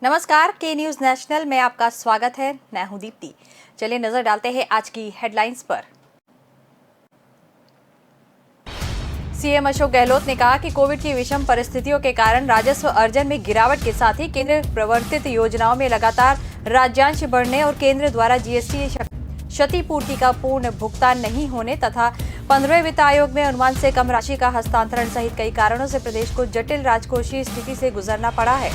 नमस्कार, के news national में आपका स्वागत है। मैं हूं दीप्ति। चलिए नजर डालते हैं आज की हेडलाइंस पर। सीएम अशोक गहलोत ने कहा कि कोविड की विषम परिस्थितियों के कारण राजस्व अर्जन में गिरावट के साथ ही केंद्र प्रवर्तित योजनाओं में लगातार राज्यांश बढ़ने और केंद्र द्वारा जीएसटी क्षतिपूर्ति का पूर्ण भुगतान नहीं होने तथा 15वें वित्त आयोग में अनुमान से कम राशि का हस्तांतरण सहित कई कारणों से प्रदेश को जटिल राजकोषीय स्थिति से गुजरना पड़ा है।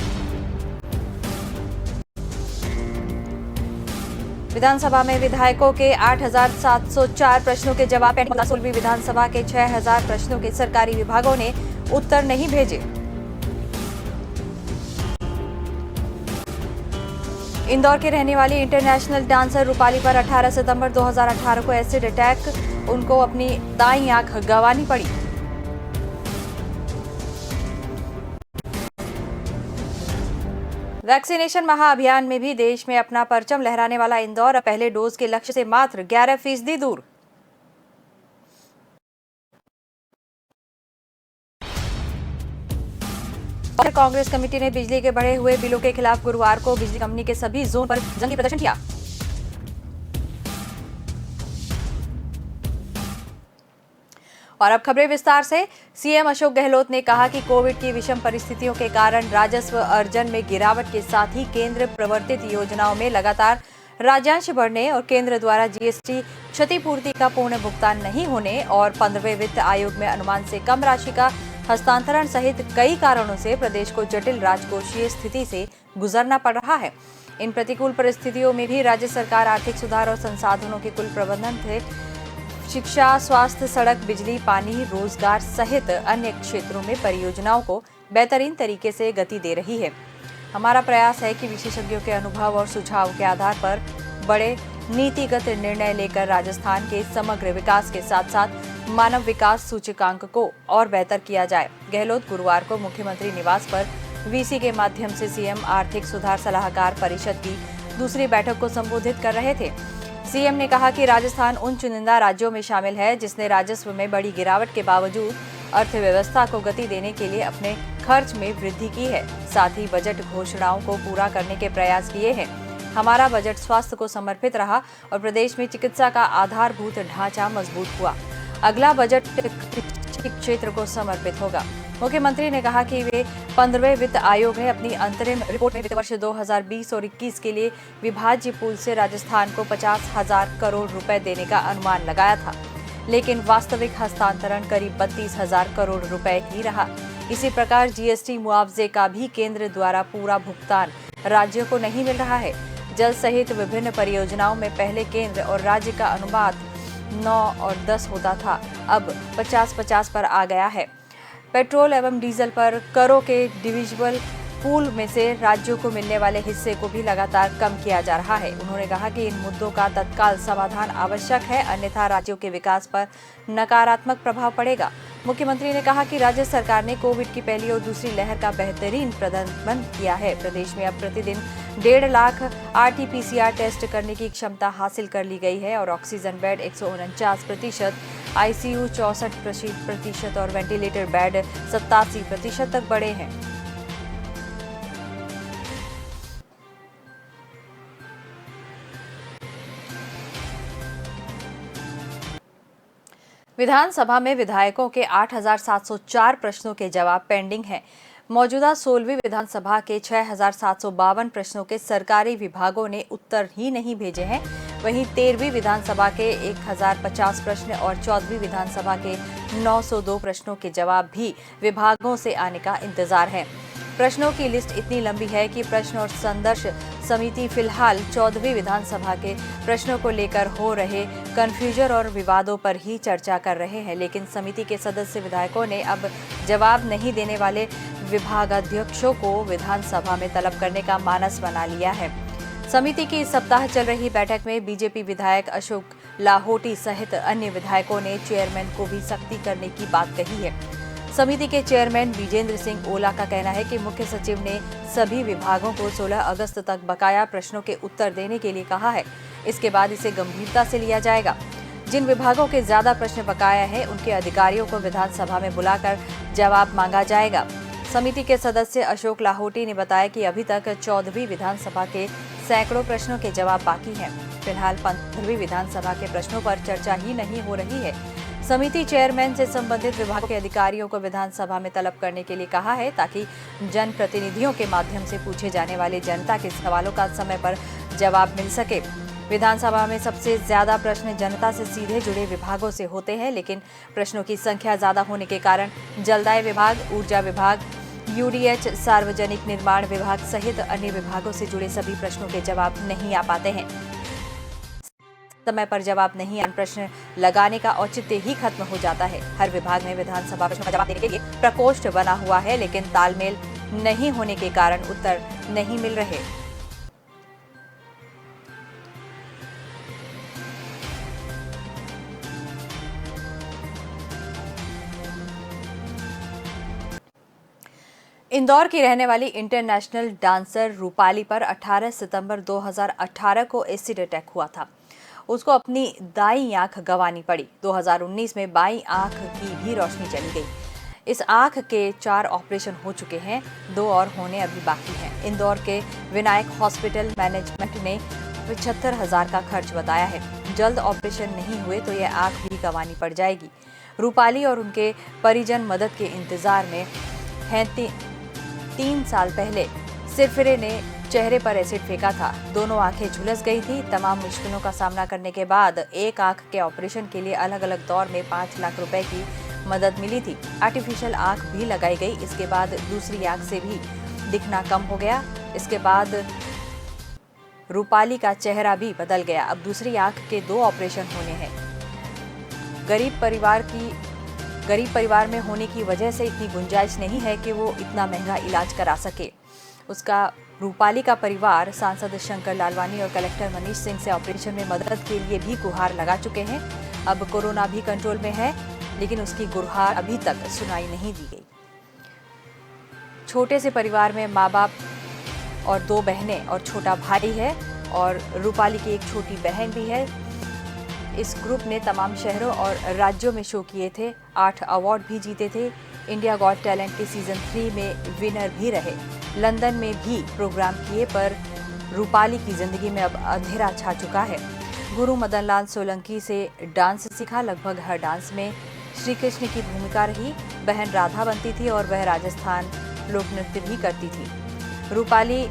विधानसभा में विधायकों के 8,704 प्रश्नों के जवाब पेंडिंग। 16वीं विधानसभा के 6,000 प्रश्नों के सरकारी विभागों ने उत्तर नहीं भेजे। इंदौर के रहने वाली इंटरनेशनल डांसर रूपाली पर 18 सितंबर 2018 को एसिड अटैक, उनको अपनी दाईं आंख गंवानी पड़ी। वैक्सीनेशन महाअभियान में भी देश में अपना परचम लहराने वाला इंदौर अब पहले डोज के लक्ष्य से मात्र 11% दूर। कांग्रेस कमेटी ने बिजली के बढ़े हुए बिलों के खिलाफ गुरुवार को बिजली कंपनी के सभी जोन पर जंगी प्रदर्शन किया। और अब खबरें विस्तार से। सीएम अशोक गहलोत ने कहा कि कोविड की विषम परिस्थितियों के कारण राजस्व अर्जन में गिरावट के साथ ही केंद्र प्रवर्तित योजनाओं में लगातार राज्यांश बढ़ने और केंद्र द्वारा जीएसटी क्षतिपूर्ति का पूर्ण भुगतान नहीं होने और 15वें वित्त आयोग में अनुमान से कम राशि का हस्तांतरण सहित कई कारणों से प्रदेश को जटिल राजकोषीय स्थिति से गुजरना पड़ रहा है। इन प्रतिकूल परिस्थितियों में भी राज्य सरकार आर्थिक सुधार और संसाधनों के कुल प्रबंधन से शिक्षा, स्वास्थ्य, सड़क, बिजली, पानी, रोजगार सहित अन्य क्षेत्रों में परियोजनाओं को बेहतरीन तरीके से गति दे रही है। हमारा प्रयास है कि विशेषज्ञों के अनुभव और सुझाव के आधार पर बड़े नीतिगत निर्णय लेकर राजस्थान के समग्र विकास के साथ साथ मानव विकास सूचकांक को और बेहतर किया जाए। गहलोत गुरुवार को मुख्यमंत्री निवास पर वीसी के माध्यम से सीएम आर्थिक सुधार सलाहकार परिषद की दूसरी बैठक को संबोधित कर रहे थे। सीएम ने कहा कि राजस्थान उन चुनिंदा राज्यों में शामिल है जिसने राजस्व में बड़ी गिरावट के बावजूद अर्थव्यवस्था को गति देने के लिए अपने खर्च में वृद्धि की है, साथ ही बजट घोषणाओं को पूरा करने के प्रयास किए हैं। हमारा बजट स्वास्थ्य को समर्पित रहा और प्रदेश में चिकित्सा का आधारभूत ढांचा मजबूत हुआ। अगला बजट क्षेत्र को समर्पित होगा। मुख्यमंत्री ने कहा कि वे 15वें वित्त आयोग है अपनी अंतरिम रिपोर्ट में वित्त वर्ष 2020 और 21 के लिए विभाज्य पूल से राजस्थान को 50,000 करोड़ रुपए देने का अनुमान लगाया था, लेकिन वास्तविक हस्तांतरण करीब 32,000 करोड़ रुपए ही रहा। इसी प्रकार जीएसटी मुआवजे का भी केंद्र द्वारा पूरा भुगतान राज्यों को नहीं मिल रहा है। जल सहित विभिन्न परियोजनाओं में पहले केंद्र और राज्य का अनुपात 9 और 10 होता था, अब 50-50 पर आ गया है। पेट्रोल एवं डीजल पर करों के डिविजिबल पूल में से राज्यों को मिलने वाले हिस्से को भी लगातार कम किया जा रहा है। उन्होंने कहा कि इन मुद्दों का तत्काल समाधान आवश्यक है, अन्यथा राज्यों के विकास पर नकारात्मक प्रभाव पड़ेगा। मुख्यमंत्री ने कहा कि राज्य सरकार ने कोविड की पहली और दूसरी लहर का बेहतरीन प्रबंधन किया है। प्रदेश में अब प्रतिदिन 1.5 लाख RT-PCR टेस्ट करने की क्षमता हासिल कर ली गई है और ऑक्सीजन बेड 149%, ICU 64% और वेंटिलेटर बेड 87% तक बढ़े हैं। विधानसभा में विधायकों के 8,704 प्रश्नों के जवाब पेंडिंग हैं। मौजूदा 16वीं विधानसभा के 6,752 प्रश्नों के सरकारी विभागों ने उत्तर ही नहीं भेजे हैं। वहीं 13वीं विधानसभा के 1,050 प्रश्न और 14वीं विधानसभा के 902 प्रश्नों के जवाब भी विभागों से आने का इंतजार है। प्रश्नों की लिस्ट इतनी लंबी है कि प्रश्न और संदर्श समिति फिलहाल 14वीं विधानसभा के प्रश्नों को लेकर हो रहे कन्फ्यूजन और विवादों पर ही चर्चा कर रहे हैं, लेकिन समिति के सदस्य विधायकों ने अब जवाब नहीं देने वाले विभागाध्यक्षों को विधानसभा में तलब करने का मानस बना लिया है। समिति की इस सप्ताह चल रही बैठक में बीजेपी विधायक अशोक लाहोटी सहित अन्य विधायकों ने चेयरमैन को भी सख्ती करने की बात कही है। समिति के चेयरमैन विजेंद्र सिंह ओला का कहना है कि मुख्य सचिव ने सभी विभागों को 16 अगस्त तक बकाया प्रश्नों के उत्तर देने के लिए कहा है। इसके बाद इसे गंभीरता से लिया जाएगा। जिन विभागों के ज्यादा प्रश्न बकाया है उनके अधिकारियों को विधानसभा में बुलाकर जवाब मांगा जाएगा। समिति के सदस्य अशोक लाहोटी ने बताया कि अभी तक 14वीं विधानसभा के सैकड़ों प्रश्नों के जवाब बाकी हैं। फिलहाल 15वीं विधानसभा के प्रश्नों पर चर्चा ही नहीं हो रही है। समिति चेयरमैन से संबंधित विभाग के अधिकारियों को विधानसभा में तलब करने के लिए कहा है, ताकि जनप्रतिनिधियों के माध्यम से पूछे जाने वाले जनता के सवालों का समय पर जवाब मिल सके। विधानसभा में सबसे ज्यादा प्रश्न जनता से सीधे जुड़े विभागों से होते हैं, लेकिन प्रश्नों की संख्या ज्यादा होने के कारण जलदाय विभाग, ऊर्जा विभाग, यूडीएच, सार्वजनिक निर्माण विभाग सहित अन्य विभागों से जुड़े सभी प्रश्नों के जवाब नहीं आ पाते हैं। समय पर जवाब नहीं आने प्रश्न लगाने का औचित्य ही खत्म हो जाता है। हर विभाग में विधानसभा प्रश्नों का जवाब देने के लिए प्रकोष्ठ बना हुआ है, लेकिन तालमेल नहीं होने के कारण उत्तर नहीं मिल रहे। इंदौर की रहने वाली इंटरनेशनल डांसर रूपाली पर 18 सितंबर 2018 को एसिड अटैक हुआ था। उसको अपनी दाईं आंख गंवानी पड़ी। 2019 में बाईं आंख की भी रोशनी चली गई। इस आंख के 4 ऑपरेशन हो चुके हैं, 2 और होने अभी बाकी हैं। इंदौर के विनायक हॉस्पिटल मैनेजमेंट ने 75,000 का खर्च बताया है। जल्द ऑपरेशन नहीं हुए तो यह आंख भी गंवानी पड़ जाएगी। रूपाली और उनके परिजन मदद के इंतजार में हैं। 3 साल पहले सिरफिरे ने चेहरे पर एसिड फेंका था। दोनों आंखें झुलस गई थी। तमाम मुश्किलों का सामना करने के बाद एक आंख के ऑपरेशन के लिए अलग अलग दौर में 5 लाख रुपए की मदद मिली थी। आर्टिफिशियल आंख भी लगाई गई। इसके बाद दूसरी आंख से भी दिखना कम हो गया। इसके बाद रूपाली का चेहरा भी बदल गया। अब दूसरी आंख के 2 ऑपरेशन होने हैं। गरीब परिवार में होने की वजह से इतनी गुंजाइश नहीं है कि वो इतना महंगा इलाज करा सके। उसका रूपाली का परिवार सांसद शंकर लालवानी और कलेक्टर मनीष सिंह से ऑपरेशन में मदद के लिए भी गुहार लगा चुके हैं। अब कोरोना भी कंट्रोल में है, लेकिन उसकी गुहार अभी तक सुनाई नहीं दी गई। छोटे से परिवार में माँ बाप और 2 बहनें और छोटा भाई है, और रूपाली की एक छोटी बहन भी है। इस ग्रुप ने तमाम शहरों और राज्यों में शो किए थे। 8 अवार्ड भी जीते थे। इंडिया गॉट टैलेंट के सीजन 3 में विनर भी रहे। लंदन में भी प्रोग्राम किए, पर रूपाली की जिंदगी में अब अंधेरा छा चुका है। गुरु मदन लाल सोलंकी से डांस सीखा। लगभग हर डांस में श्री कृष्ण की भूमिका रही। बहन राधा बनती थी और वह राजस्थान लोक नृत्य भी करती थी। रूपाली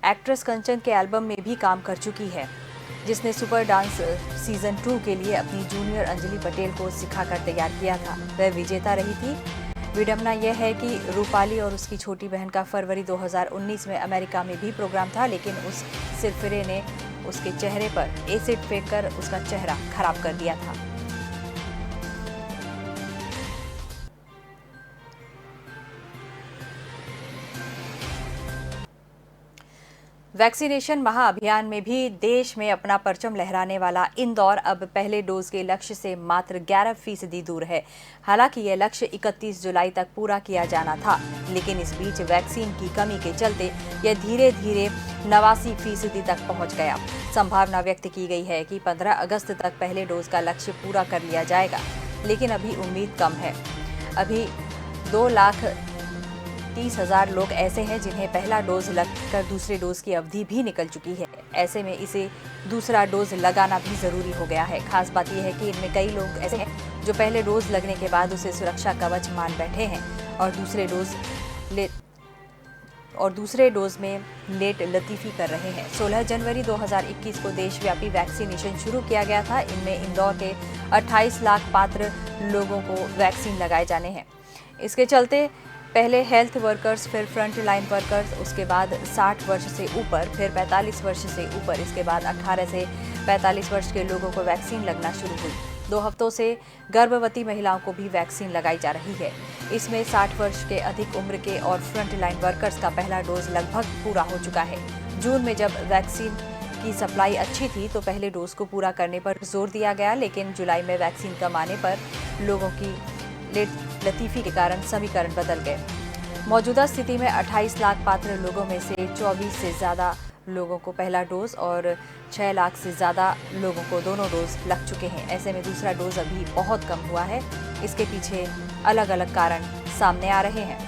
एक्ट्रेस कंचन के एल्बम में भी काम कर चुकी है, जिसने सुपर डांस सीजन 2 के लिए अपनी जूनियर अंजलि पटेल को सिखाकर तैयार किया था। वह विजेता रही थी। विडंबना यह है कि रूपाली और उसकी छोटी बहन का फरवरी 2019 में अमेरिका में भी प्रोग्राम था, लेकिन उस सिरफिरे ने उसके चेहरे पर एसिड फेंककर उसका चेहरा खराब कर दिया था। वैक्सीनेशन महाअभियान में भी देश में अपना परचम लहराने वाला इंदौर अब पहले डोज के लक्ष्य से मात्र 11% दूर है। हालांकि यह लक्ष्य 31 जुलाई तक पूरा किया जाना था, लेकिन इस बीच वैक्सीन की कमी के चलते यह धीरे धीरे 89% तक पहुंच गया। संभावना व्यक्त की गई है कि 15 अगस्त तक पहले डोज का लक्ष्य पूरा कर लिया जाएगा, लेकिन अभी उम्मीद कम है। अभी 2,30,000 लोग ऐसे हैं जिन्हें पहला डोज लगकर दूसरे डोज की अवधि भी निकल चुकी है। ऐसे में इसे दूसरा डोज लगाना भी जरूरी हो गया है। खास बात यह है कि इनमें कई लोग ऐसे हैं जो पहले डोज लगने के बाद उसे सुरक्षा कवच मान बैठे हैं और दूसरे डोज में लेट लतीफी कर रहे हैं। 16 जनवरी 2021 को देशव्यापी वैक्सीनेशन शुरू किया गया था। इनमें इंदौर के 28 लाख पात्र लोगों को वैक्सीन लगाए जाने हैं। इसके चलते पहले हेल्थ वर्कर्स, फिर फ्रंट लाइन वर्कर्स, उसके बाद 60 वर्ष से ऊपर, फिर 45 वर्ष से ऊपर, इसके बाद 18 से 45 वर्ष के लोगों को वैक्सीन लगना शुरू हुई। 2 हफ्तों से गर्भवती महिलाओं को भी वैक्सीन लगाई जा रही है। इसमें 60 वर्ष के अधिक उम्र के और फ्रंट लाइन वर्कर्स का पहला डोज लगभग पूरा हो चुका है। जून में जब वैक्सीन की सप्लाई अच्छी थी तो पहले डोज को पूरा करने पर जोर दिया गया, लेकिन जुलाई में वैक्सीन कम आने पर लोगों की लेट लतीफी के कारण समीकरण बदल गए। मौजूदा स्थिति में 28 लाख पात्र लोगों में से 24 से ज़्यादा लोगों को पहला डोज और 6 लाख से ज़्यादा लोगों को दोनों डोज लग चुके हैं। ऐसे में दूसरा डोज अभी बहुत कम हुआ है। इसके पीछे अलग अलग कारण सामने आ रहे हैं।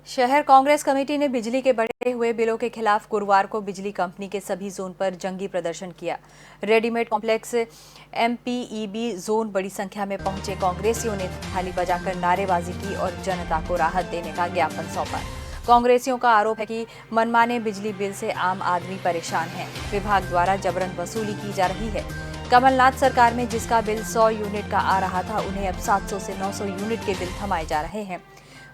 शहर कांग्रेस कमेटी ने बिजली के बढ़े हुए बिलों के खिलाफ गुरुवार को बिजली कंपनी के सभी जोन पर जंगी प्रदर्शन किया। रेडीमेड कॉम्प्लेक्स एमपीईबी जोन बड़ी संख्या में पहुंचे कांग्रेसियों ने थाली बजाकर नारेबाजी की और जनता को राहत देने का ज्ञापन सौंपा। कांग्रेसियों का आरोप है कि मनमाने बिजली बिल से आम आदमी परेशान है। विभाग द्वारा जबरन वसूली की जा रही है। कमलनाथ सरकार में जिसका बिल 100 यूनिट का आ रहा था, उन्हें अब 700 से 900 यूनिट के बिल थमाए जा रहे हैं।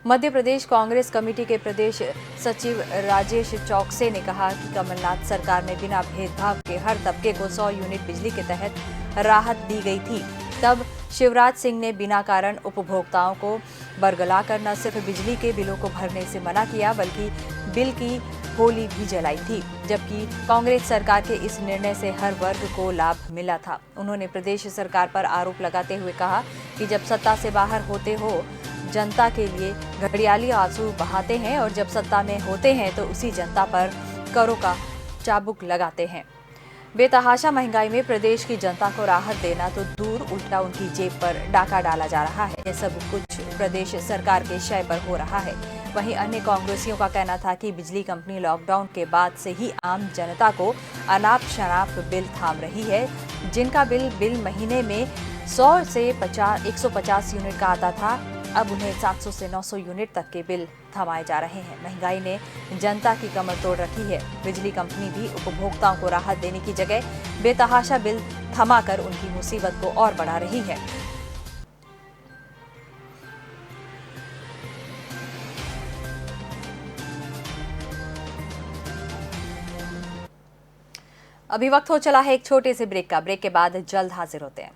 मध्य प्रदेश कांग्रेस कमेटी के प्रदेश सचिव राजेश चौकसे ने कहा कि कमलनाथ सरकार में बिना भेदभाव के हर तबके को 100 यूनिट बिजली के तहत राहत दी गई थी। तब शिवराज सिंह ने बिना कारण उपभोक्ताओं को बरगलाकर न सिर्फ बिजली के बिलों को भरने से मना किया, बल्कि बिल की होली भी जलाई थी। जबकि कांग्रेस सरकार के इस निर्णय से हर वर्ग को लाभ मिला था। उन्होंने प्रदेश सरकार पर आरोप लगाते हुए कहा कि जब सत्ता से बाहर होते हो जनता के लिए घड़ियाली आंसू बहाते हैं और जब सत्ता में होते हैं तो उसी जनता पर करों का चाबुक लगाते हैं। बेतहाशा महंगाई में प्रदेश की जनता को राहत देना तो दूर, उल्टा उनकी जेब पर डाका डाला जा रहा है। ये सब कुछ प्रदेश सरकार के शय पर हो रहा है। वहीं अन्य कांग्रेसियों का कहना था कि बिजली कंपनी लॉकडाउन के बाद से ही आम जनता को अनाप शनाप बिल थाम रही है। जिनका बिल महीने में 100 से 150 यूनिट का आता था, अब उन्हें 700 से 900 यूनिट तक के बिल थमाए जा रहे हैं। महंगाई ने जनता की कमर तोड़ रखी है। बिजली कंपनी भी उपभोक्ताओं को राहत देने की जगह बेतहाशा बिल थमाकर उनकी मुसीबत को और बढ़ा रही है। अभी वक्त हो चला है एक छोटे से ब्रेक का। ब्रेक के बाद जल्द हाजिर होते हैं।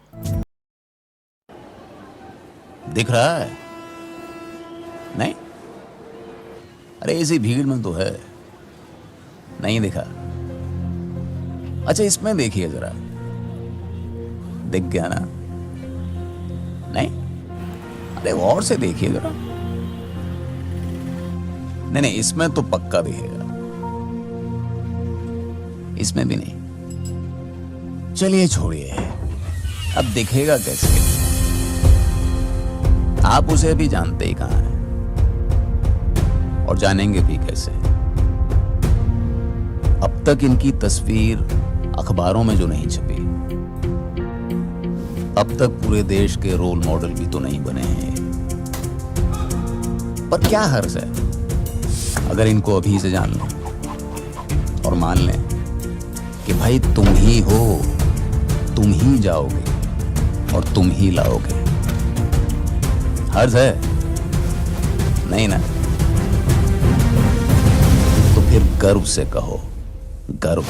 दिख रहा है? नहीं? अरे इसी भीड़ में तो है। नहीं दिखा? अच्छा इसमें देखिए जरा। दिख गया ना? नहीं? अरे और से देखिए जरा। नहीं, इसमें तो पक्का दिखेगा। इसमें भी नहीं। चलिए छोड़िए, अब दिखेगा कैसे? आप उसे अभी जानते ही कहां है और जानेंगे भी कैसे। अब तक इनकी तस्वीर अखबारों में जो नहीं छपी, अब तक पूरे देश के रोल मॉडल भी तो नहीं बने हैं। पर क्या हर्ज है अगर इनको अभी से जान लें और मान लें कि भाई तुम ही हो, तुम ही जाओगे और तुम ही लाओगे। हर्ज है? नहीं ना? तो फिर गर्व से कहो, गर्व।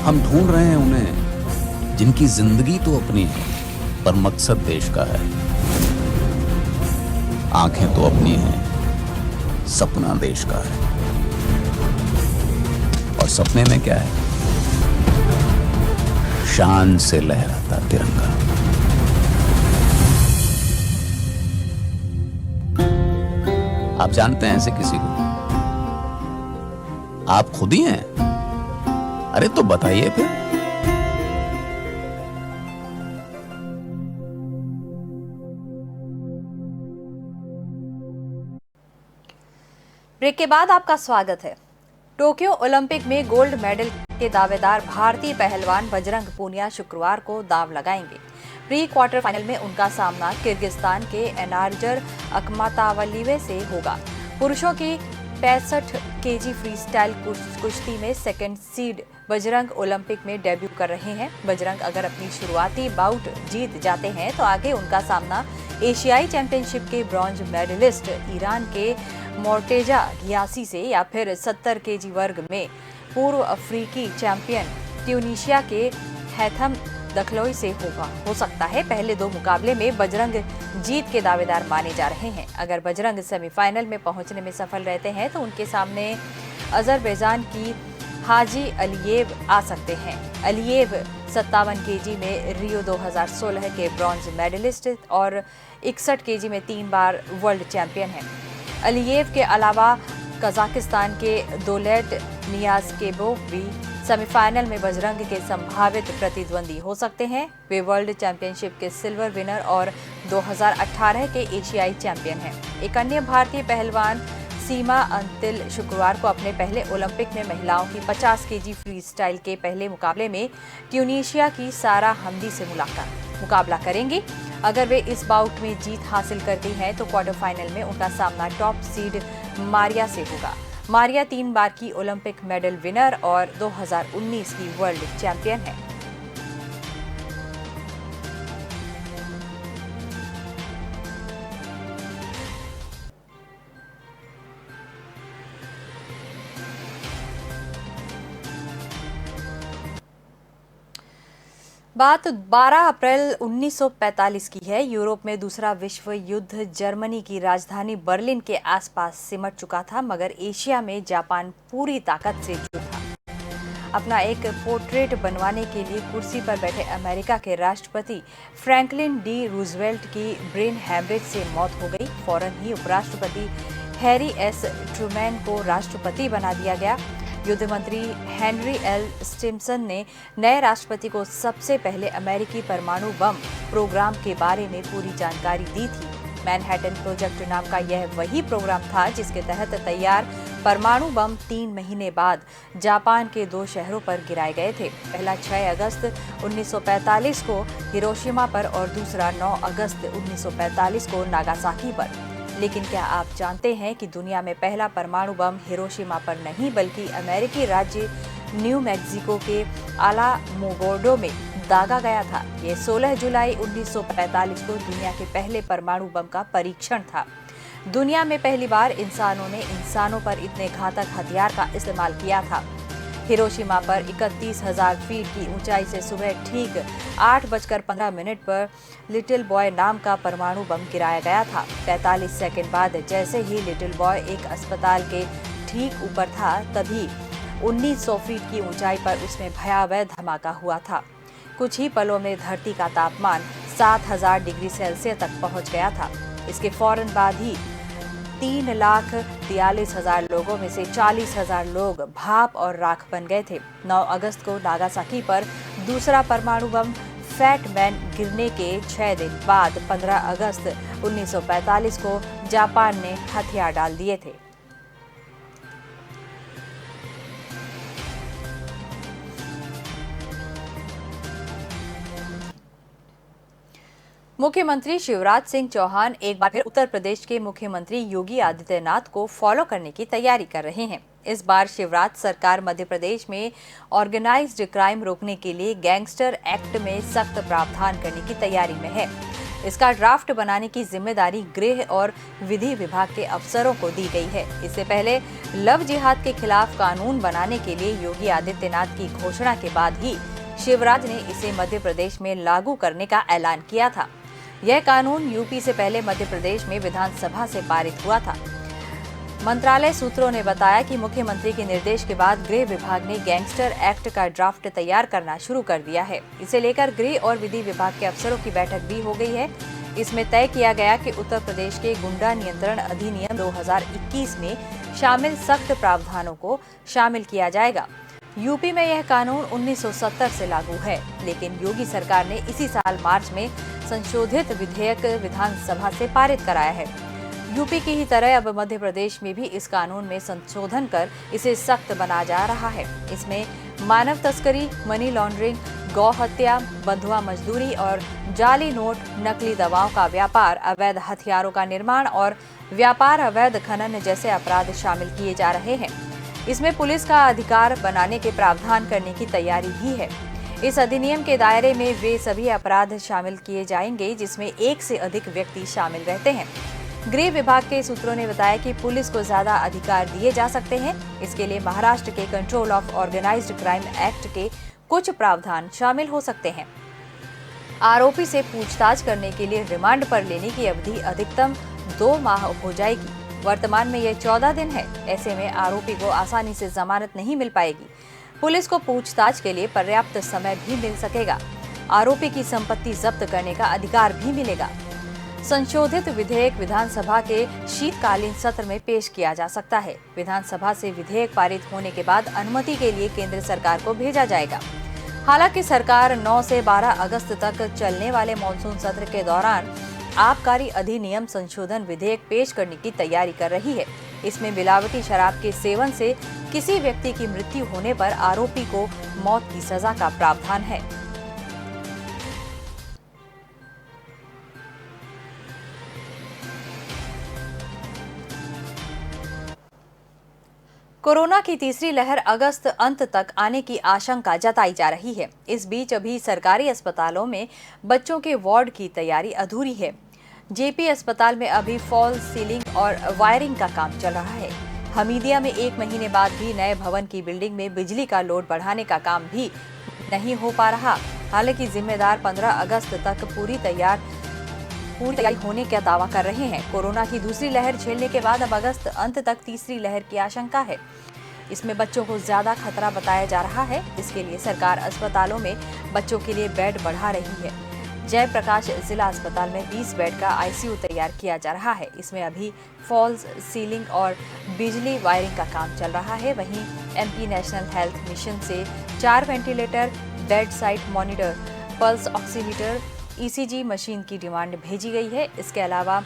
हम ढूंढ रहे हैं उन्हें जिनकी जिंदगी तो अपनी है पर मकसद देश का है। आंखें तो अपनी हैं, सपना देश का है। और सपने में क्या है? शान से लहराता तिरंगा। आप जानते हैं ऐसे किसी को? आप खुद ही हैं? अरे तो बताइए फिर। ब्रेक के बाद आपका स्वागत है। टोक्यो ओलंपिक में गोल्ड मेडल के दावेदार भारतीय पहलवान बजरंग पूनिया शुक्रवार को दांव लगाएंगे। प्री क्वार्टर फाइनल में उनका सामना किर्गिस्तान के एनार्जर अकमातावलीवे से होगा। पुरुषों की 65 केजी फ्री स्टाइल कुश्ती में सेकंड सीड बजरंग ओलंपिक में डेब्यू कर रहे हैं। बजरंग अगर अपनी शुरुआती बाउट जीत जाते हैं तो आगे उनका सामना एशियाई चैंपियनशिप के ब्रॉन्ज मेडलिस्ट ईरान के मोर्टेजा घियासी से या फिर 70 केजी वर्ग में पूर्व अफ्रीकी चैंपियन ट्यूनीशिया के हैथम दखलोई से हो सकता है। पहले दो मुकाबले में बजरंग जीत के दावेदार माने जा रहे हैं। अगर बजरंग सेमीफाइनल में पहुंचने में सफल रहते हैं तो उनके सामने अजरबैजान की हाजी अलियेव आ सकते हैं। अलियेव 57 केजी में रियो 2016 के ब्रॉन्ज मेडलिस्ट और 61 केजी में 3 बार वर्ल्ड चैंपियन हैं। अलियेव के अलावा कजाकिस्तान के दोलेट नियाज़केबोव भी सेमीफाइनल में बजरंग के संभावित प्रतिद्वंदी हो सकते हैं। वे वर्ल्ड चैंपियनशिप के सिल्वर विनर और 2018 के एशियाई चैंपियन हैं। एक अन्य भारतीय पहलवान सीमा अंतिल शुक्रवार को अपने पहले ओलंपिक में महिलाओं की 50 केजी फ्री स्टाइल के पहले मुकाबले में ट्यूनीशिया की सारा हमदी से मुकाबला करेंगी। अगर वे इस बाउट में जीत हासिल करती हैं तो क्वार्टर फाइनल में उनका सामना टॉप सीड मारिया से होगा। मारिया 3 बार की ओलंपिक मेडल विनर और 2019 की वर्ल्ड चैंपियन है। बात 12 अप्रैल 1945 की है। यूरोप में दूसरा विश्व युद्ध जर्मनी की राजधानी बर्लिन के आसपास सिमट चुका था, मगर एशिया में जापान पूरी ताकत से जुटा था। अपना एक पोर्ट्रेट बनवाने के लिए कुर्सी पर बैठे अमेरिका के राष्ट्रपति फ्रैंकलिन डी रूजवेल्ट की ब्रेन हैमरेज से मौत हो गई। फौरन ही उपराष्ट्रपति हैरी एस ट्रूमैन को राष्ट्रपति बना दिया गया। युद्ध मंत्री हेनरी एल स्टिम्सन ने नए राष्ट्रपति को सबसे पहले अमेरिकी परमाणु बम प्रोग्राम के बारे में पूरी जानकारी दी थी। मैनहट्टन प्रोजेक्ट नाम का यह वही प्रोग्राम था जिसके तहत तैयार परमाणु बम 3 महीने बाद जापान के 2 शहरों पर गिराए गए थे। पहला 6 अगस्त 1945 को हिरोशिमा पर और दूसरा 9 अगस्त 1945 को नागासाकी पर। लेकिन क्या आप जानते हैं कि दुनिया में पहला परमाणु बम हिरोशिमा पर नहीं बल्कि अमेरिकी राज्य न्यू मैक्सिको के आलामोगोर्डो में दागा गया था। ये 16 जुलाई 1945 को दुनिया के पहले परमाणु बम का परीक्षण था। दुनिया में पहली बार इंसानों ने इंसानों पर इतने घातक हथियार का इस्तेमाल किया था। हिरोशिमा पर 31,000 फीट की ऊंचाई से सुबह ठीक 8:15 पर लिटिल बॉय नाम का परमाणु बम गिराया गया था। 45 सेकंड बाद जैसे ही लिटिल बॉय एक अस्पताल के ठीक ऊपर था, तभी 1900 फीट की ऊंचाई पर उसमें भयावह धमाका हुआ था। कुछ ही पलों में धरती का तापमान 7,000 डिग्री सेल्सियस तक पहुंच गया था। इसके फौरन बाद ही 3,43,000 लोगों में से 40,000 लोग भाप और राख बन गए थे। 9 अगस्त को नागासाकी पर दूसरा परमाणु बम फैट मैन गिरने के 6 दिन बाद 15 अगस्त 1945 को जापान ने हथियार डाल दिए थे। मुख्यमंत्री शिवराज सिंह चौहान एक बार फिर उत्तर प्रदेश के मुख्यमंत्री योगी आदित्यनाथ को फॉलो करने की तैयारी कर रहे हैं। इस बार शिवराज सरकार मध्य प्रदेश में ऑर्गेनाइज्ड क्राइम रोकने के लिए गैंगस्टर एक्ट में सख्त प्रावधान करने की तैयारी में है। इसका ड्राफ्ट बनाने की जिम्मेदारी गृह और विधि विभाग के अफसरों को दी गई है। इससे पहले लव जिहाद के खिलाफ कानून बनाने के लिए योगी आदित्यनाथ की घोषणा के बाद ही शिवराज ने इसे मध्य प्रदेश में लागू करने का ऐलान किया था। यह कानून यूपी से पहले मध्य प्रदेश में विधानसभा से पारित हुआ था। मंत्रालय सूत्रों ने बताया कि मुख्यमंत्री के निर्देश के बाद गृह विभाग ने गैंगस्टर एक्ट का ड्राफ्ट तैयार करना शुरू कर दिया है। इसे लेकर गृह और विधि विभाग के अफसरों की बैठक भी हो गई है। इसमें तय किया गया कि उत्तर प्रदेश के गुंडा नियंत्रण अधिनियम 2021 में शामिल सख्त प्रावधानों को शामिल किया जाएगा। यूपी में यह कानून 1970 से लागू है, लेकिन योगी सरकार ने इसी साल मार्च में संशोधित विधेयक विधानसभा से पारित कराया है। यूपी की ही तरह अब मध्य प्रदेश में भी इस कानून में संशोधन कर इसे सख्त बना जा रहा है। इसमें मानव तस्करी, मनी लॉन्ड्रिंग, गौ हत्या, बंधुआ मजदूरी और जाली नोट, नकली दवाओं का व्यापार, अवैध हथियारों का निर्माण और व्यापार, अवैध खनन जैसे अपराध शामिल किए जा रहे हैं। इसमें पुलिस का अधिकार बनाने के प्रावधान करने की तैयारी भी है। इस अधिनियम के दायरे में वे सभी अपराध शामिल किए जाएंगे जिसमें एक से अधिक व्यक्ति शामिल रहते हैं। गृह विभाग के सूत्रों ने बताया कि पुलिस को ज्यादा अधिकार दिए जा सकते हैं। इसके लिए महाराष्ट्र के control of organised crime act के कुछ प्रावधान शामिल हो सकते हैं। आरोपी से पूछताछ करने के लिए रिमांड पर लेने की अवधि अधिकतम 2 माह हो जाएगी। वर्तमान में यह 14 दिन है। ऐसे में आरोपी को आसानी से जमानत नहीं मिल पाएगी। पुलिस को पूछताछ के लिए पर्याप्त समय भी मिल सकेगा। आरोपी की संपत्ति जब्त करने का अधिकार भी मिलेगा। संशोधित विधेयक विधानसभा के शीतकालीन सत्र में पेश किया जा सकता है। विधानसभा से विधेयक पारित होने के बाद अनुमति के लिए केंद्र सरकार को भेजा जाएगा। हालांकि सरकार 9 से 12 अगस्त तक चलने वाले मॉनसून सत्र के दौरान आबकारी अधिनियम संशोधन विधेयक पेश करने की तैयारी कर रही है। इसमें मिलावटी शराब के सेवन से किसी व्यक्ति की मृत्यु होने पर आरोपी को मौत की सजा का प्रावधान है। कोरोना की तीसरी लहर अगस्त अंत तक आने की आशंका जताई जा रही है। इस बीच अभी सरकारी अस्पतालों में बच्चों के वार्ड की तैयारी अधूरी है। जेपी अस्पताल में अभी फॉल सीलिंग और वायरिंग का काम चल रहा है। हमीदिया में 1 महीने बाद भी नए भवन की बिल्डिंग में बिजली का लोड बढ़ाने का काम भी नहीं हो पा रहा। हालांकि जिम्मेदार 15 अगस्त तक पूरी तैयारी होने का दावा कर रहे हैं। कोरोना की दूसरी लहर झेलने के बाद अब अगस्त अंत तक तीसरी लहर की आशंका है। इसमें बच्चों को ज्यादा खतरा बताया जा रहा है। इसके लिए सरकार अस्पतालों में बच्चों के लिए बेड बढ़ा रही है। जयप्रकाश जिला अस्पताल में 20 बेड का आईसीयू तैयार किया जा रहा है। इसमें अभी फॉल्स सीलिंग और बिजली वायरिंग का काम चल रहा है। वहीं एमपी नेशनल हेल्थ मिशन से 4 ventilator, bed side monitor, pulse oximeter, ECG machine की डिमांड भेजी गई है। इसके अलावा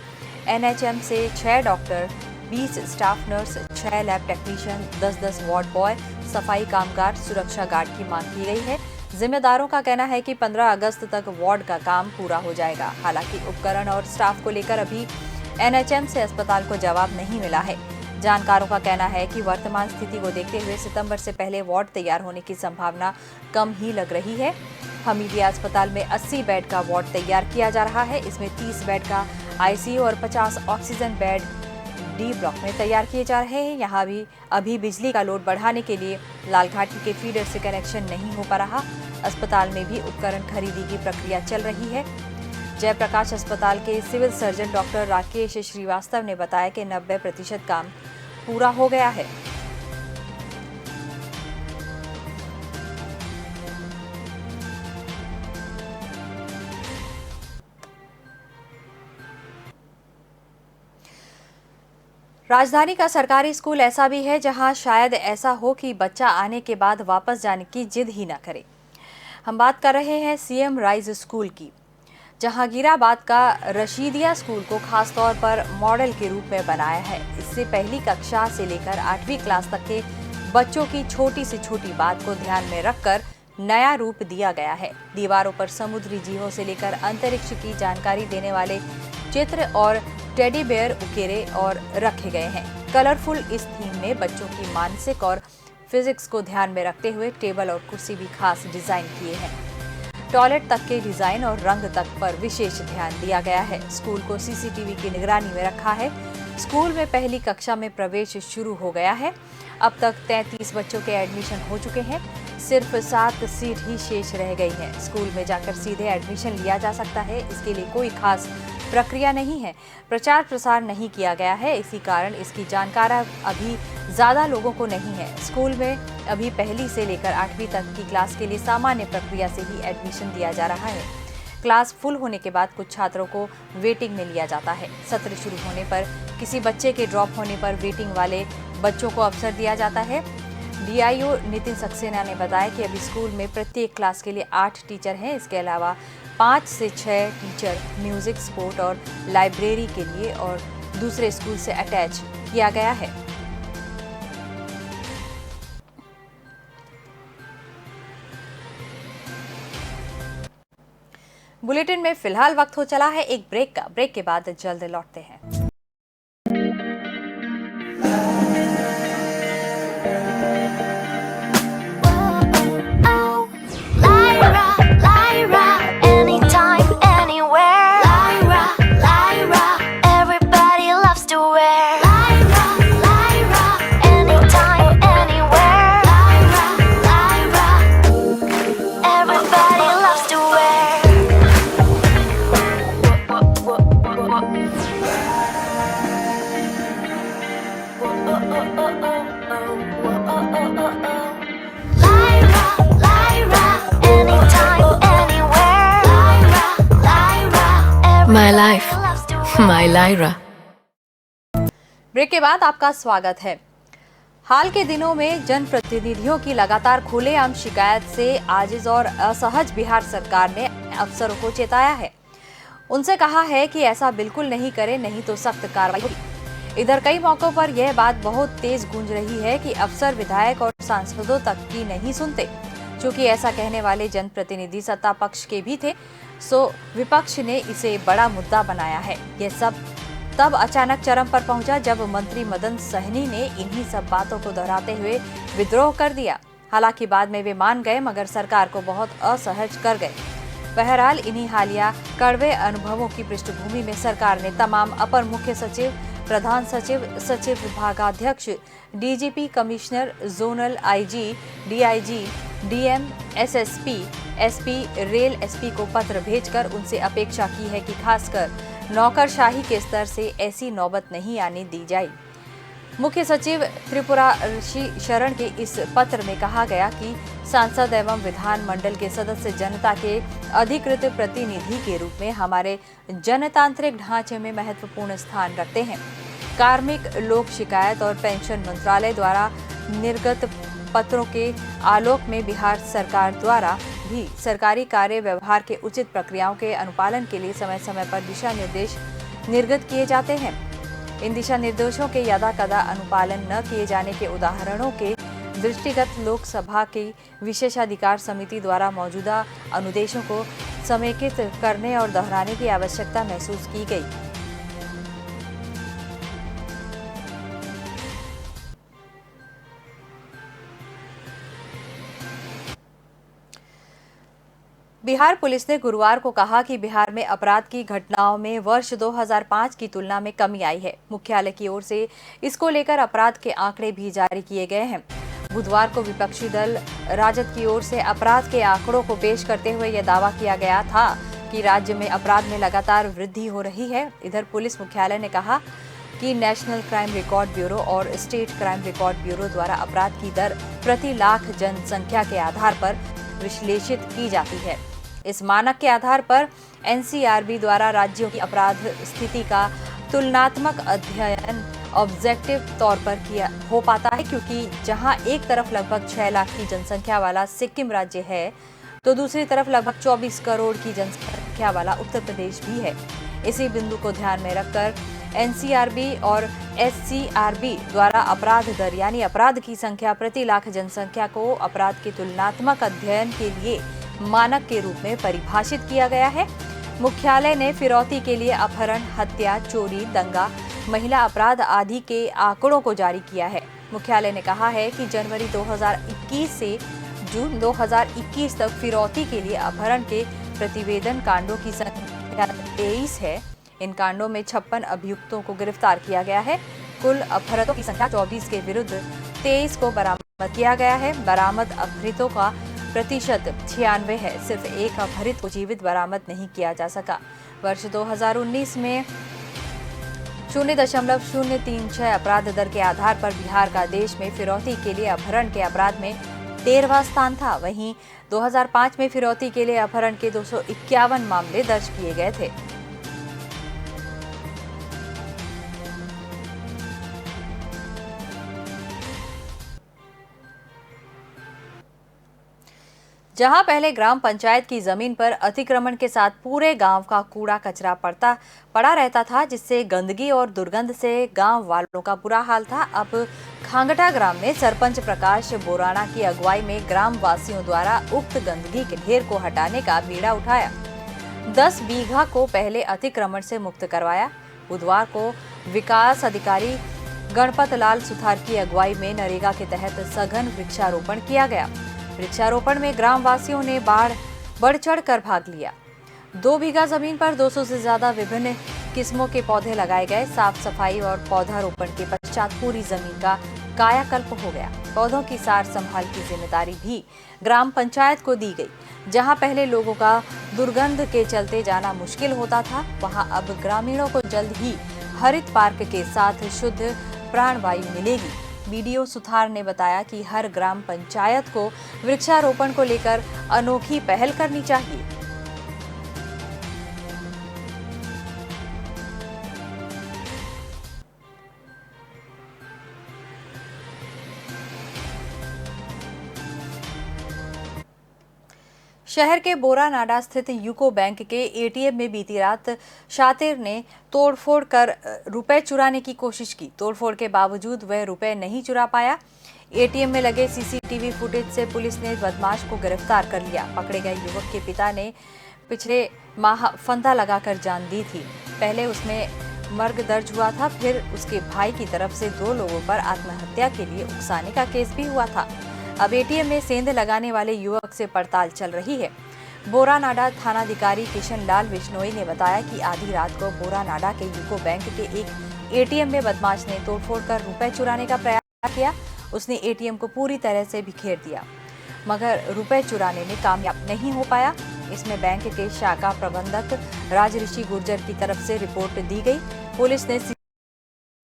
एनएचएम से 6 doctor, 20 staff nurse, 6 lab technician, 10-10 ward boy, सफाई कामगार, सुरक्षा गार्ड की मांग की गई है। जिम्मेदारों का कहना है कि 15 अगस्त तक वार्ड का काम पूरा हो जाएगा। हालांकि उपकरण और स्टाफ को लेकर अभी एनएचएम से अस्पताल को जवाब नहीं मिला है। जानकारों का कहना है कि वर्तमान स्थिति को देखते हुए सितंबर से पहले वार्ड तैयार होने की संभावना कम ही लग रही है। हमीदिया अस्पताल में 80 बेड का वार्ड तैयार किया जा रहा है। इसमें 30 बेड का आईसीयू और 50 ऑक्सीजन बेड डी ब्लॉक में तैयार किए जा रहे हैं। यहाँ भी अभी बिजली का लोड बढ़ाने के लिए लालघाटी के फीडर से कनेक्शन नहीं हो पा रहा। अस्पताल में भी उपकरण खरीदी की प्रक्रिया चल रही है। जयप्रकाश अस्पताल के civil surgeon doctor Rakesh Srivastava ने बताया कि 90% काम पूरा हो गया है। राजधानी का सरकारी स्कूल ऐसा भी है जहां शायद ऐसा हो कि बच्चा आने के बाद वापस जाने की जिद ही ना करे। हम बात कर रहे हैं सीएम राइज स्कूल की। जहांगीराबाद का रशीदिया स्कूल को खासतौर पर मॉडल के रूप में बनाया है। इससे पहली कक्षा से लेकर 8वीं क्लास तक के बच्चों की छोटी से छोटी बात को ध्यान में रखकर नया रूप दिया गया है। दीवारों पर समुद्री जीवों से लेकर अंतरिक्ष की जानकारी देने वाले चित्र और टेडी बेयर उकेरे और रखे गए हैं। कलरफुल इस थीम में बच्चों की मानसिक और फिजिक्स को ध्यान में रखते हुए टेबल और कुर्सी भी खास डिजाइन किए हैं। टॉयलेट तक के डिजाइन और रंग तक पर विशेष ध्यान दिया गया है। स्कूल को सीसीटीवी की निगरानी में रखा है। स्कूल में पहली कक्षा में प्रवेश शुरू हो गया है। अब तक 33 बच्चों के एडमिशन हो चुके हैं। सिर्फ 7 सीट ही शेष रह गई है। स्कूल में जाकर सीधे एडमिशन लिया जा सकता है। इसके लिए कोई खास प्रक्रिया नहीं है। प्रचार प्रसार नहीं किया गया है। इसी कारण इसकी जानकारी अभी ज्यादा लोगों को नहीं है। स्कूल में अभी पहली से लेकर 8वीं तक की क्लास के लिए सामान्य प्रक्रिया से ही एडमिशन दिया जा रहा है। क्लास फुल होने के बाद कुछ छात्रों को वेटिंग में लिया जाता है। सत्र शुरू होने पर किसी बच्चे के ड्रॉप होने पर वेटिंग वाले बच्चों को अवसर दिया जाता है। डीआईओ नितिन सक्सेना ने बताया कि अभी स्कूल में प्रत्येक क्लास के लिए 8 टीचर हैं। इसके अलावा 5 से 6 टीचर म्यूजिक, स्पोर्ट और लाइब्रेरी के लिए और दूसरे स्कूल से अटैच किया गया है। बुलेटिन में फिलहाल वक्त हो चला है एक ब्रेक का। ब्रेक के बाद जल्द लौटते हैं। My life My Lyra. Break के बाद आपका स्वागत है। हाल के दिनों में जनप्रतिनिधियों की लगातार खुलेआम शिकायत से आजिज और असहज बिहार सरकार ने अफसरों को चेताया है। उनसे कहा है कि ऐसा बिल्कुल नहीं करें, नहीं तो सख्त कार्रवाई होगी। इधर कई मौकों पर यह बात बहुत तेज गूंज रही है कि अफसर विधायक और सांसदों तक की नहीं सुनते। चूंकि ऐसा कहने वाले जनप्रतिनिधि सत्ता पक्ष के भी थे, सो विपक्ष ने इसे बड़ा मुद्दा बनाया है। यह सब तब अचानक चरम पर पहुंचा जब मंत्री मदन सहनी ने इन्हीं सब बातों को दोहराते हुए विद्रोह कर दिया। हालांकि बाद में वे मान गए, मगर सरकार को बहुत असहज कर गए। बहरहाल इन्हीं हालिया कड़वे अनुभवों की पृष्ठभूमि में सरकार ने तमाम अपर मुख्य सचिव, प्रधान सचिव, सचिव विभागाध्यक्ष, DGP, commissioner, zonal IG, DIG, DM, SSP, SP, rail SP को पत्र भेजकर उनसे अपेक्षा की है कि खासकर नौकरशाही के स्तर से ऐसी नौबत नहीं आने दी जाए। मुख्य सचिव त्रिपुरा शरण के इस पत्र में कहा गया कि सांसद एवं विधान मंडल के सदस्य जनता के अधिकृत प्रतिनिधि के रूप में हमारे जनतांत्रिक ढांचे में महत्वपूर्ण स्थान रखते हैं। कार्मिक, लोक शिकायत और पेंशन मंत्रालय द्वारा निर्गत पत्रों के आलोक में बिहार सरकार द्वारा भी सरकारी कार्य व्यवहार के उचित प्रक्रियाओं के अनुपालन के लिए समय समय पर दिशा निर्देश निर्गत किए जाते हैं। इन दिशा निर्देशों के यदाकदा अनुपालन न किए जाने के उदाहरणों के दृष्टिगत लोकसभा की विशेषाधिकार समिति द्वारा मौजूदा अनुदेशों को समेकित करने और दोहराने की आवश्यकता महसूस की गई। बिहार पुलिस ने गुरुवार को कहा कि बिहार में अपराध की घटनाओं में वर्ष 2005 की तुलना में कमी आई है। मुख्यालय की ओर से इसको लेकर अपराध के आंकड़े भी जारी किए गए हैं। बुधवार को विपक्षी दल राजद की ओर से अपराध के आंकड़ों को पेश करते हुए यह दावा किया गया था कि राज्य में अपराध में लगातार वृद्धि हो रही है। इधर पुलिस मुख्यालय ने कहा कि नेशनल क्राइम रिकॉर्ड ब्यूरो और स्टेट क्राइम रिकॉर्ड ब्यूरो द्वारा अपराध की दर प्रति लाख जनसंख्या के आधार पर विश्लेषित की जाती है। इस मानक के आधार पर एनसीआरबी द्वारा राज्यों की अपराध स्थिति का तुलनात्मक अध्ययन ऑब्जेक्टिव तौर पर किया हो पाता है, क्योंकि जहां एक तरफ लगभग 6 लाख की जनसंख्या वाला सिक्किम राज्य है, तो दूसरी तरफ लगभग 24 करोड़ की जनसंख्या वाला उत्तर प्रदेश भी है। इसी बिंदु को ध्यान में रखकर एनसीआरबी और एससीआरबी द्वारा अपराध दर यानी अपराध की संख्या प्रति लाख जनसंख्या को अपराध के तुलनात्मक अध्ययन के लिए मानक के रूप में परिभाषित किया गया है। मुख्यालय ने फिरौती के लिए अपहरण, हत्या, चोरी, दंगा, महिला अपराध आदि के आंकड़ों को जारी किया है। मुख्यालय ने कहा है कि जनवरी 2021 से जून 2021 तक फिरौती के लिए अपहरण के प्रतिवेदन कांडों की संख्या 23 है। इन कांडों में 56 अभियुक्तों को गिरफ्तार किया गया है। कुल अपहृतों की संख्या 24 के विरुद्ध 23 को बरामद किया गया है। बरामद अपहृतों का प्रतिशत 96 है। सिर्फ एक अपहृत को जीवित बरामद नहीं किया जा सका। वर्ष 2019 में 0.036 अपराध दर के आधार पर बिहार का देश में फिरौती के लिए अपहरण के अपराध में 13वां स्थान था। वहीं 2005 में फिरौती के लिए अपहरण के 251 मामले दर्ज किए गए थे। जहां पहले ग्राम पंचायत की जमीन पर अतिक्रमण के साथ पूरे गांव का कूड़ा कचरा पड़ा रहता था, जिससे गंदगी और दुर्गंध से गांव वालों का बुरा हाल था, अब खांगटा ग्राम में सरपंच प्रकाश बोराना की अगुवाई में ग्राम वासियों द्वारा उक्त गंदगी के ढेर को हटाने का बीड़ा उठाया। 10 बीघा को पहले अतिक्रमण से मुक्त करवाया। बुधवार को विकास अधिकारी गणपत लाल सुथार की अगुवाई में नरेगा के तहत सघन वृक्षारोपण किया गया। वृक्षारोपण में ग्राम वासियों ने बढ़ चढ़ कर भाग लिया। 2 बीघा जमीन पर 200 से ज्यादा विभिन्न किस्मों के पौधे लगाए गए। साफ सफाई और पौधारोपण के पश्चात पूरी जमीन का कायाकल्प हो गया। पौधों की सार संभाल की जिम्मेदारी भी ग्राम पंचायत को दी गई। जहां पहले लोगों का दुर्गंध के चलते जाना मुश्किल होता था, वहां अब ग्रामीणों को जल्द ही हरित पार्क के साथ शुद्ध प्राणवायु मिलेगी। बीडीओ सुथार ने बताया कि हर ग्राम पंचायत को वृक्षारोपण को लेकर अनोखी पहल करनी चाहिए। शहर के बोरानाडा स्थित यूको बैंक के एटीएम में बीती रात शातिर ने तोड़फोड़ कर रुपए चुराने की कोशिश की। तोड़फोड़ के बावजूद वह रुपए नहीं चुरा पाया। एटीएम में लगे सीसीटीवी फुटेज से पुलिस ने बदमाश को गिरफ्तार कर लिया। पकड़े गए युवक के पिता ने पिछले माह फंदा लगाकर जान दी थी। पहले उसमें मर्ग दर्ज हुआ था, फिर उसके भाई की तरफ से 2 लोगों पर आत्महत्या के लिए उकसाने का केस भी हुआ था। अब एटीएम में सेंध लगाने वाले युवक से पड़ताल चल रही है। बोरानाडा थानाधिकारी किशन लाल बिश्नोई ने बताया कि आधी रात को बोरानाडा के यूको बैंक के एक एटीएम में बदमाश ने तोड़फोड़ कर रुपए चुराने का प्रयास किया। उसने एटीएम को पूरी तरह से बिखेर दिया, मगर रुपए चुराने में कामयाब नहीं हो पाया। इसमें बैंक के शाखा प्रबंधक राजऋषि गुर्जर की तरफ से रिपोर्ट दी गई। पुलिस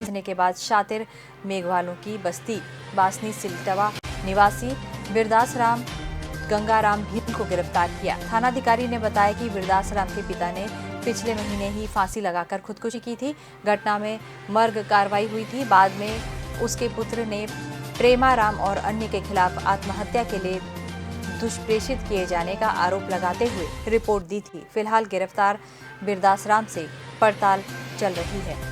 ने के बाद शातिर मेघवालों की बस्ती बासनी सिलटवा निवासी बिरदास राम गंगाराम भीम को गिरफ्तार किया। थानाधिकारी ने बताया कि बिरदास राम के पिता ने पिछले महीने ही फांसी लगाकर खुदकुशी की थी। घटना में मर्ग कार्रवाई हुई थी। बाद में उसके पुत्र ने प्रेमाराम और अन्य के खिलाफ आत्महत्या के लिए दुष्प्रेषित किए जाने का आरोप लगाते हुए रिपोर्ट दी थी। फिलहाल गिरफ्तार बिरदास राम से पड़ताल चल रही है।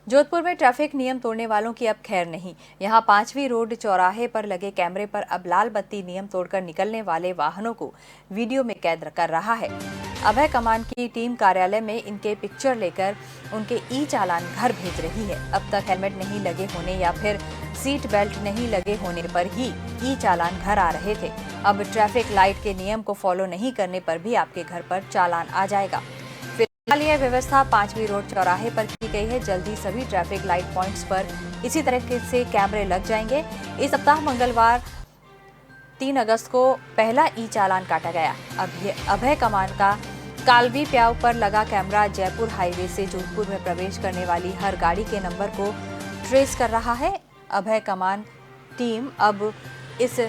जोधपुर में ट्रैफिक नियम तोड़ने वालों की अब खैर नहीं। यहां 5वीं रोड चौराहे पर लगे कैमरे पर अब लाल बत्ती नियम तोड़कर निकलने वाले वाहनों को वीडियो में कैद कर रहा है। अभय कमान की टीम कार्यालय में इनके पिक्चर लेकर उनके ई चालान घर भेज रही है। अब तक हेलमेट नहीं लगे होने या फिर सीट बेल्ट नहीं लगे होने पर ही ई चालान घर आ रहे थे। अब ट्रैफिक लाइट के नियम को फॉलो नहीं करने पर भी आपके घर पर चालान आ जाएगा। फिलहाल यह व्यवस्था 5वीं रोड चौराहे पर की गई है। जल्दी सभी ट्रैफिक लाइट पॉइंट्स पर इसी तरह से कैमरे लग जाएंगे। इस सप्ताह मंगलवार 3 अगस्त को पहला ई चालान काटा गया। अब ये अभय कमान का कालवी प्याव पर लगा कैमरा जयपुर हाईवे से जोधपुर में प्रवेश करने वाली हर गाड़ी के नंबर को ट्रेस कर रहा है। अभय कमान टीम अब इस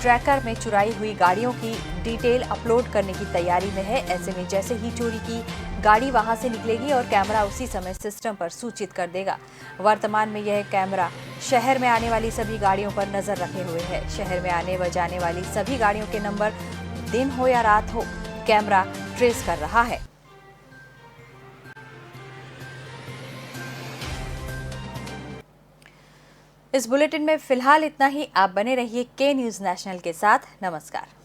ट्रैकर में चुराई हुई गाड़ियों की डिटेल अपलोड करने की तैयारी में है। ऐसे में जैसे ही चोरी की गाड़ी वहां से निकलेगी और कैमरा उसी समय सिस्टम पर सूचित कर देगा। वर्तमान में यह कैमरा शहर में आने वाली सभी गाड़ियों पर नजर रखे हुए है। शहर में आने व जाने वाली सभी गाड़ियों के नंबर दिन हो या रात हो, कैमरा ट्रेस कर रहा है। इस बुलेटिन में फिलहाल इतना ही। आप बने रहिए के न्यूज़ नेशनल के साथ। नमस्कार।